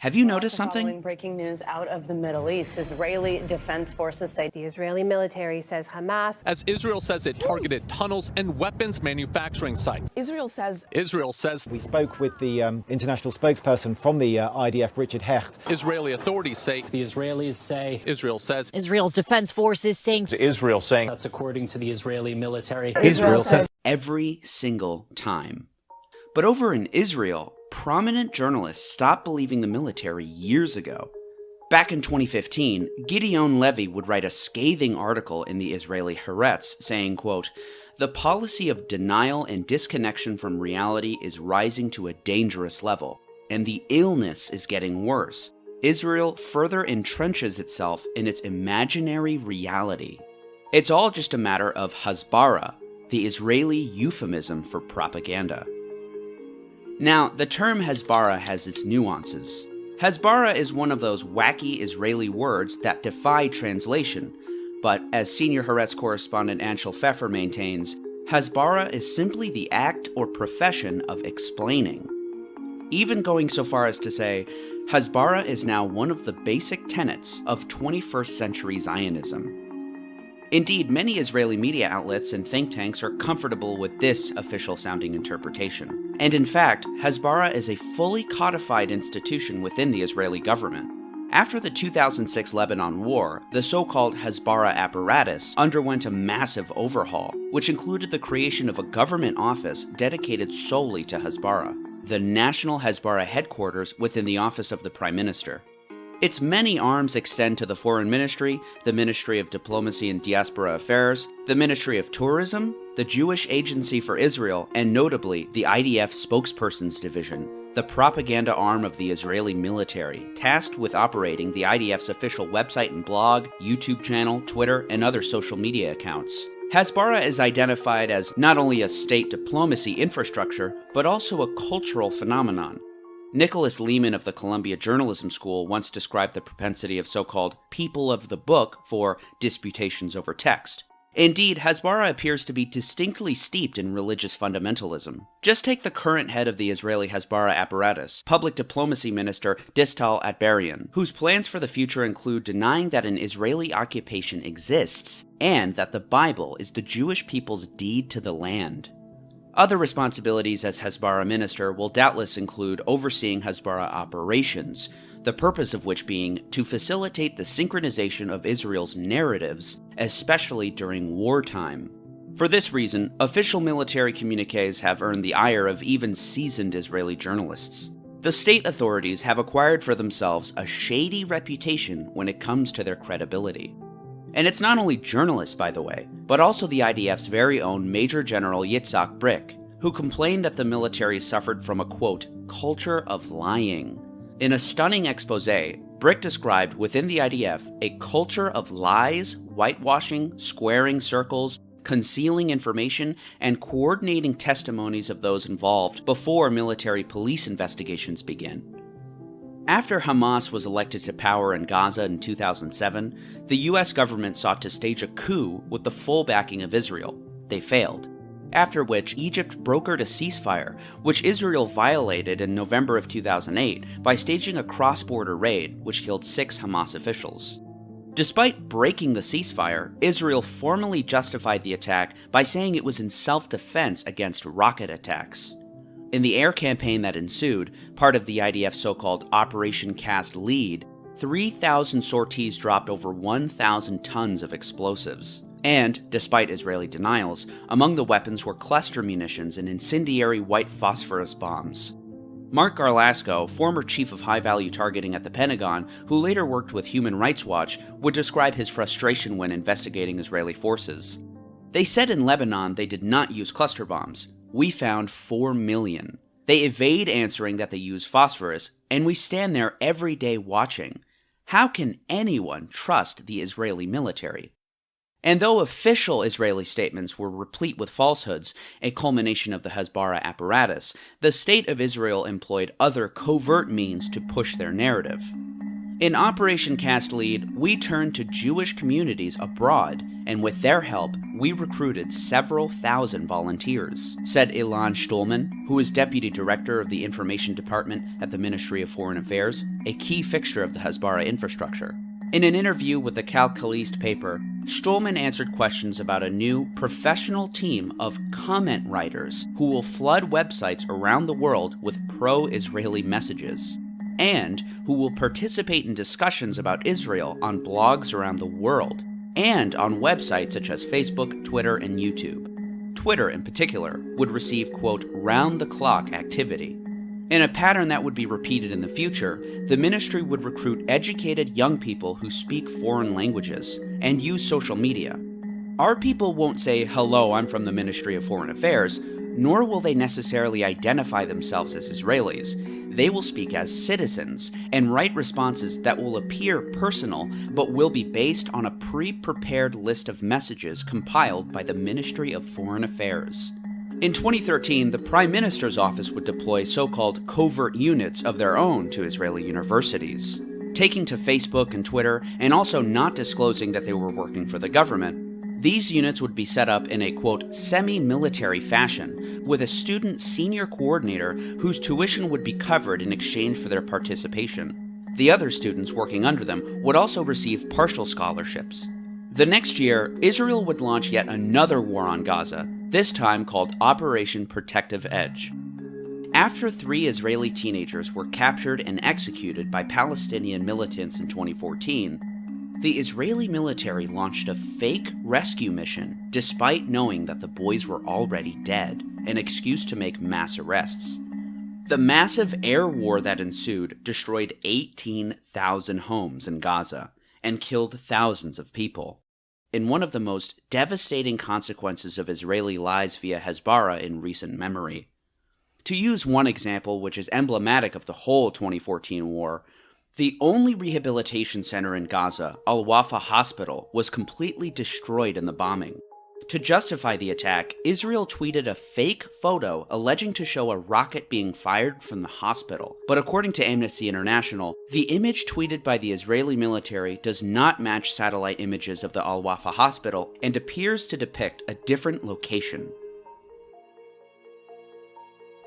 Have you noticed something? Following breaking news out of the Middle East, Israeli defense forces say the Israeli military says Hamas. As Israel says it targeted tunnels and weapons manufacturing sites. Israel says. We spoke with the international spokesperson from the IDF, Richard Hecht. Israeli authorities say. The Israelis say. Israel says. Israel's defense forces saying. Israel saying. That's according to the Israeli military. Israel says. Every single time. But over in Israel, prominent journalists stopped believing the military years ago. Back in 2015, Gideon Levy would write a scathing article in the Israeli Haaretz saying, quote, "The policy of denial and disconnection from reality is rising to a dangerous level, and the illness is getting worse. Israel further entrenches itself in its imaginary reality. It's all just a matter of Hasbara, the Israeli euphemism for propaganda." Now, the term Hasbara has its nuances. Hasbara is one of those wacky Israeli words that defy translation, but as senior Haaretz correspondent Anshel Pfeffer maintains, Hasbara is simply the act or profession of explaining. Even going so far as to say, Hasbara is now one of the basic tenets of 21st century Zionism. Indeed, many Israeli media outlets and think tanks are comfortable with this official-sounding interpretation. And in fact, Hasbara is a fully codified institution within the Israeli government. After the 2006 Lebanon War, the so-called Hasbara apparatus underwent a massive overhaul, which included the creation of a government office dedicated solely to Hasbara, the National Hasbara Headquarters within the Office of the Prime Minister. Its many arms extend to the Foreign Ministry, the Ministry of Diplomacy and Diaspora Affairs, the Ministry of Tourism, the Jewish Agency for Israel, and notably, the IDF Spokespersons Division, the propaganda arm of the Israeli military, tasked with operating the IDF's official website and blog, YouTube channel, Twitter, and other social media accounts. Hasbara is identified as not only a state diplomacy infrastructure, but also a cultural phenomenon. Nicholas Lehman of the Columbia Journalism School once described the propensity of so-called people of the book for disputations over text. Indeed, Hasbara appears to be distinctly steeped in religious fundamentalism. Just take the current head of the Israeli Hasbara apparatus, Public Diplomacy Minister Distal Atbarian, whose plans for the future include denying that an Israeli occupation exists and that the Bible is the Jewish people's deed to the land. Other responsibilities as Hasbara minister will doubtless include overseeing Hasbara operations, the purpose of which being to facilitate the synchronization of Israel's narratives, especially during wartime. For this reason, official military communiques have earned the ire of even seasoned Israeli journalists. The state authorities have acquired for themselves a shady reputation when it comes to their credibility. And it's not only journalists, by the way, but also the IDF's very own Major General Yitzhak Brick, who complained that the military suffered from a, quote, culture of lying. In a stunning expose, Brick described within the IDF a culture of lies, whitewashing, squaring circles, concealing information, and coordinating testimonies of those involved before military police investigations begin. After Hamas was elected to power in Gaza in 2007, the US government sought to stage a coup with the full backing of Israel. They failed. After which, Egypt brokered a ceasefire, which Israel violated in November of 2008 by staging a cross-border raid, which killed 6 Hamas officials. Despite breaking the ceasefire, Israel formally justified the attack by saying it was in self-defense against rocket attacks. In the air campaign that ensued, part of the IDF's so-called Operation Cast Lead, 3,000 sorties dropped over 1,000 tons of explosives. And, despite Israeli denials, among the weapons were cluster munitions and incendiary white phosphorus bombs. Mark Garlasco, former chief of high-value targeting at the Pentagon, who later worked with Human Rights Watch, would describe his frustration when investigating Israeli forces. They said in Lebanon they did not use cluster bombs. We found 4 million. They evade answering that they use phosphorus, and we stand there every day watching. How can anyone trust the Israeli military? And though official Israeli statements were replete with falsehoods, a culmination of the Hasbara apparatus, the State of Israel employed other covert means to push their narrative. In Operation Cast Lead, we turned to Jewish communities abroad, and with their help, we recruited several thousand volunteers, said Ilan Stulman, who is Deputy Director of the Information Department at the Ministry of Foreign Affairs, a key fixture of the Hasbara infrastructure. In an interview with the Kalkalist paper, Stulman answered questions about a new professional team of comment writers who will flood websites around the world with pro-Israeli messages, and who will participate in discussions about Israel on blogs around the world, and on websites such as Facebook, Twitter, and YouTube. Twitter, in particular, would receive, quote, round-the-clock activity. In a pattern that would be repeated in the future, the ministry would recruit educated young people who speak foreign languages and use social media. Our people won't say, hello, I'm from the Ministry of Foreign Affairs, nor will they necessarily identify themselves as Israelis. They will speak as citizens and write responses that will appear personal, but will be based on a pre-prepared list of messages compiled by the Ministry of Foreign Affairs. In 2013, the Prime Minister's office would deploy so-called covert units of their own to Israeli universities, taking to Facebook and Twitter, and also not disclosing that they were working for the government. These units would be set up in a, quote, semi-military fashion, with a student senior coordinator whose tuition would be covered in exchange for their participation. The other students working under them would also receive partial scholarships. The next year, Israel would launch yet another war on Gaza, this time called Operation Protective Edge. After 3 Israeli teenagers were captured and executed by Palestinian militants in 2014, the Israeli military launched a fake rescue mission despite knowing that the boys were already dead, an excuse to make mass arrests. The massive air war that ensued destroyed 18,000 homes in Gaza and killed thousands of people. In one of the most devastating consequences of Israeli lies via Hasbara in recent memory. To use one example which is emblematic of the whole 2014 war, the only rehabilitation center in Gaza, Al-Wafa Hospital, was completely destroyed in the bombing. To justify the attack, Israel tweeted a fake photo alleging to show a rocket being fired from the hospital. But according to Amnesty International, the image tweeted by the Israeli military does not match satellite images of the Al-Wafa Hospital and appears to depict a different location.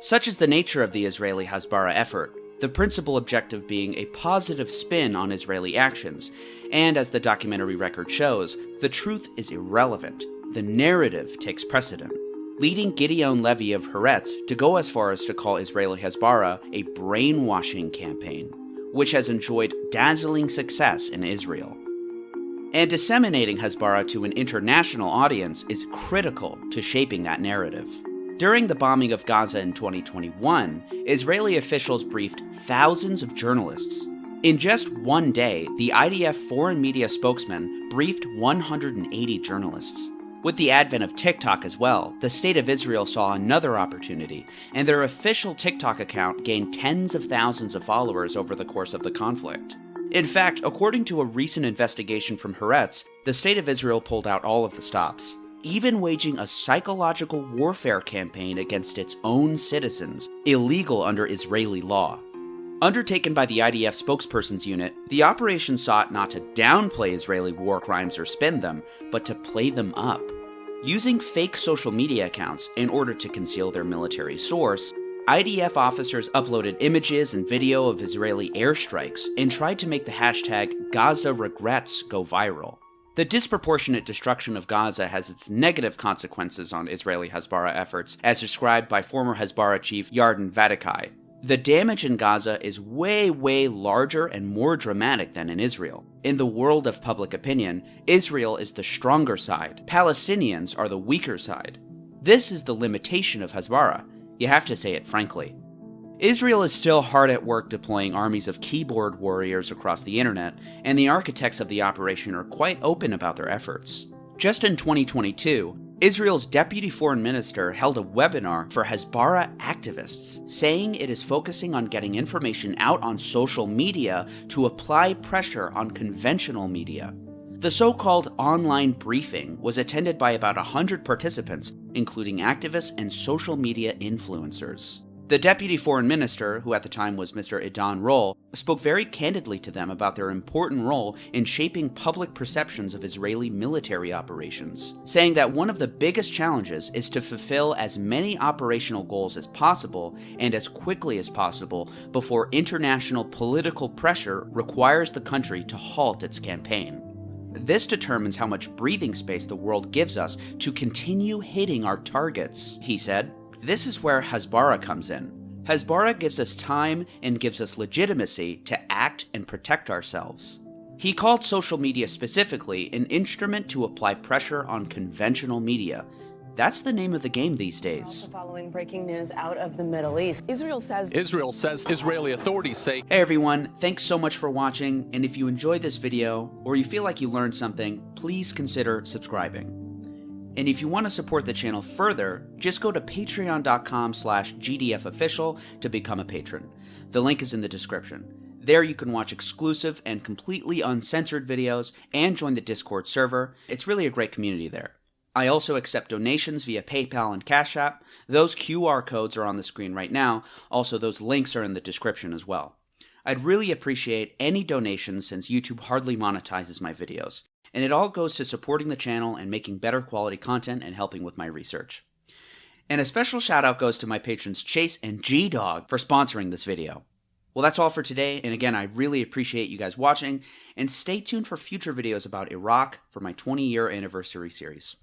Such is the nature of the Israeli Hasbara effort, the principal objective being a positive spin on Israeli actions, and as the documentary record shows, the truth is irrelevant. The narrative takes precedent, leading Gideon Levy of Haaretz to go as far as to call Israeli Hasbara a brainwashing campaign, which has enjoyed dazzling success in Israel. And disseminating Hasbara to an international audience is critical to shaping that narrative. During the bombing of Gaza in 2021, Israeli officials briefed thousands of journalists. In just one day, the IDF foreign media spokesman briefed 180 journalists. With the advent of TikTok as well, the State of Israel saw another opportunity, and their official TikTok account gained tens of thousands of followers over the course of the conflict. In fact, according to a recent investigation from Haaretz, the State of Israel pulled out all of the stops, even waging a psychological warfare campaign against its own citizens, illegal under Israeli law. Undertaken by the IDF spokesperson's unit, the operation sought not to downplay Israeli war crimes or spin them, but to play them up. Using fake social media accounts in order to conceal their military source, IDF officers uploaded images and video of Israeli airstrikes and tried to make the hashtag #GazaRegrets go viral. The disproportionate destruction of Gaza has its negative consequences on Israeli Hasbara efforts, as described by former Hasbara chief Yarden Vadikai. The damage in Gaza is way larger and more dramatic than in Israel. In the world of public opinion, Israel is the stronger side. Palestinians are the weaker side. This is the limitation of Hasbara. You have to say it frankly. Israel is still hard at work deploying armies of keyboard warriors across the internet, and the architects of the operation are quite open about their efforts. Just in 2022, Israel's deputy foreign minister held a webinar for Hasbara activists, saying it is focusing on getting information out on social media to apply pressure on conventional media. The so-called online briefing was attended by about 100 participants, including activists and social media influencers. The deputy foreign minister, who at the time was Mr. Idan Roll, spoke very candidly to them about their important role in shaping public perceptions of Israeli military operations, saying that one of the biggest challenges is to fulfill as many operational goals as possible and as quickly as possible before international political pressure requires the country to halt its campaign. This determines how much breathing space the world gives us to continue hitting our targets, he said. This is where Hasbara comes in. Hasbara gives us time and gives us legitimacy to act and protect ourselves. He called social media specifically an instrument to apply pressure on conventional media. That's the name of the game these days. Also following breaking news out of the Middle East. Israel says Israeli authorities say. Hey everyone, thanks so much for watching, and if you enjoyed this video, or you feel like you learned something, please consider subscribing. And if you want to support the channel further, just go to patreon.com/GDFofficial to become a patron. The link is in the description. There you can watch exclusive and completely uncensored videos and join the Discord server. It's really a great community there. I also accept donations via PayPal and Cash App. Those QR codes are on the screen right now. Also, those links are in the description as well. I'd really appreciate any donations since YouTube hardly monetizes my videos. And it all goes to supporting the channel and making better quality content and helping with my research. And a special shout out goes to my patrons Chase and G-Dog for sponsoring this video. Well, that's all for today, and again, I really appreciate you guys watching, and stay tuned for future videos about Iraq for my 20-year anniversary series.